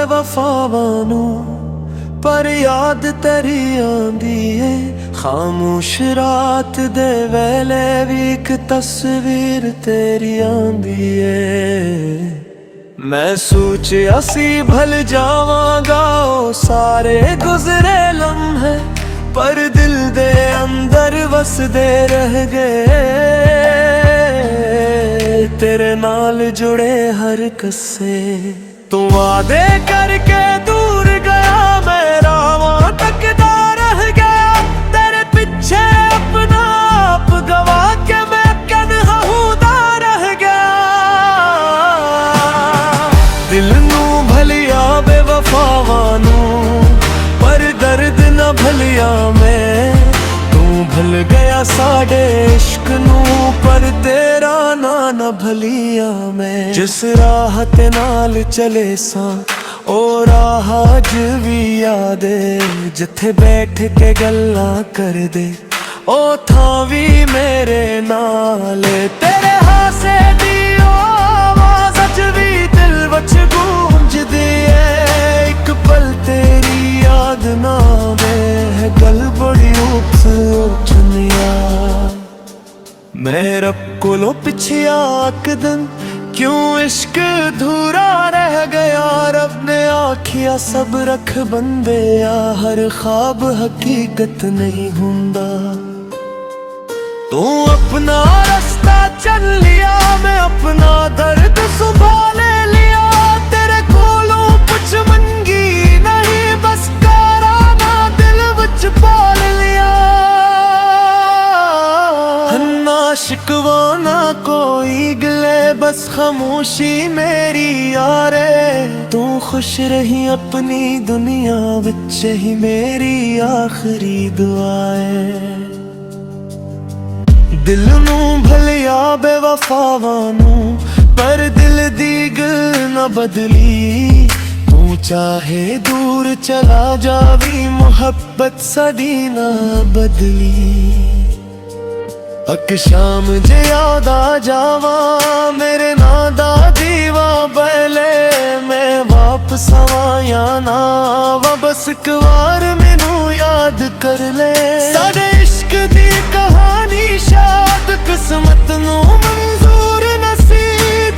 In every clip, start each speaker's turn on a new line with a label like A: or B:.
A: बेवफावां नू पर याद तेरी आंदी है। खामोश रात दे वेले भी एक तस्वीर तेरी आंदी है। मैं सोचिया सी भल जावांगा ओ सारे गुजरे लम्हे, पर दिल दे अंदर वसदे रह गए। तेरे नाल जुड़े हर कस्से तू वादे करके दूर गया, मैं रावां तकदा रह गया। तेरे पीछे अपना आप गवा के मैं कन्हा हुदा रह गया। दिल नू भलिया बेवफावां नू पर दर्द न भलिया मैं। तू भल गया साडे इश्क नू पर तेरा ना न भलिया मैं। जिस राह ते नाल चले सां ओ राह अज भी याद है। जिथे बैठ के गल्लां कर दे ओ थां भी मेरे नाल। तेरे हासे दी ओ आवाज़ अज भी दिल विच गूंजदी है। एक पल तेरी याद ना आवे गल बड़ी उछनिया। मैं रब कोलों पिछे आकदन क्यों इश्क अधूरा रह गया। रब ने आखिया सब रख बंदे आ, हर ख्वाब हकीकत नहीं हुंदा। तू अपना रास्ता चल लिया, मैं अपना दर्द संभाल लिया। तेरे कोलों कुछ मंगी नहीं, बस कराना दिल विच पाल लिया। ना शिकवा ना कोई गिले, बस खामोशी मेरी यारे। तू खुश रही अपनी दुनिया विच ही मेरी आखिरी दुआए। दिल नू भलिया बेवफावां नू पर दिल दी गल न बदली। तू चाहे दूर चला जावी मोहब्बत साडी ना बदली। अक शाम जे याद आ जावा मेरे ना दा दीवा बहले। मैं वापस आवा या ना आवा बस एक बार मैनू याद कर ले। साडे इश्क दी कहानी शाद किस्मत नू मंजूर नसी।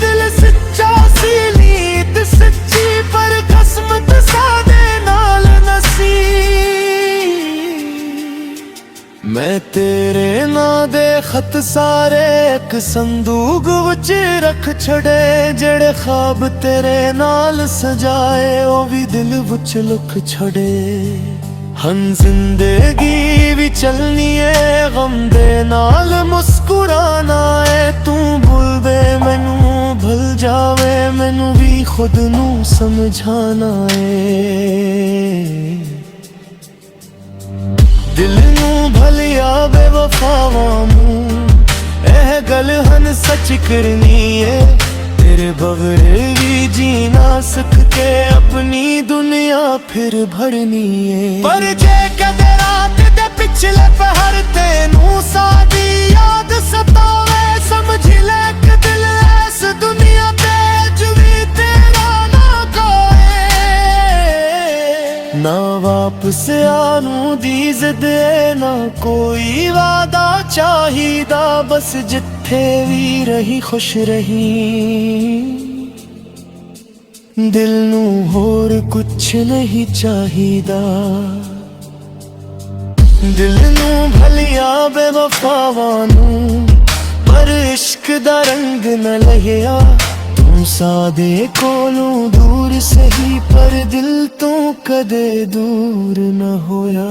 A: दिल सच्चा सी नीत सच्ची पर किस्मत साडे नाल नसी। मैं तेरे ना दे खत सारे एक संदूक विच रख छड़े। जेड़े ख्वाब तेरे नाल सजाए ओ भी दिल विच लुक छड़े। हम जिंदगी भी चलनी है गम दे नाल मुस्कुराना है। तू भूल दे मैनू भूल जावे मैनू भी खुद नू समझाना है। दिल नू भलिया बेवफावां नू एह गल हन सच करनी है। तेरे बगैर भी जी ना सकते अपनी दुनिया फिर भरनी है। पर जे कदे रात दे पिछले पहर तेनू साडी याद सतावे समझ ले कि दिल इस दुनिया ते अज भी तेरा ना कोई। ना वापस आनू दी जिद ना कोई वादा चाहिदा। बस जिथे भी रही खुश रही। दिल नू होर कुछ नहीं चाहिदा। दिल नू भलिया बेवफावां नू पर इश्क दा रंग न लहिया। तू सादे कोलों दूर सही पर दिल तो कदे दूर न होया।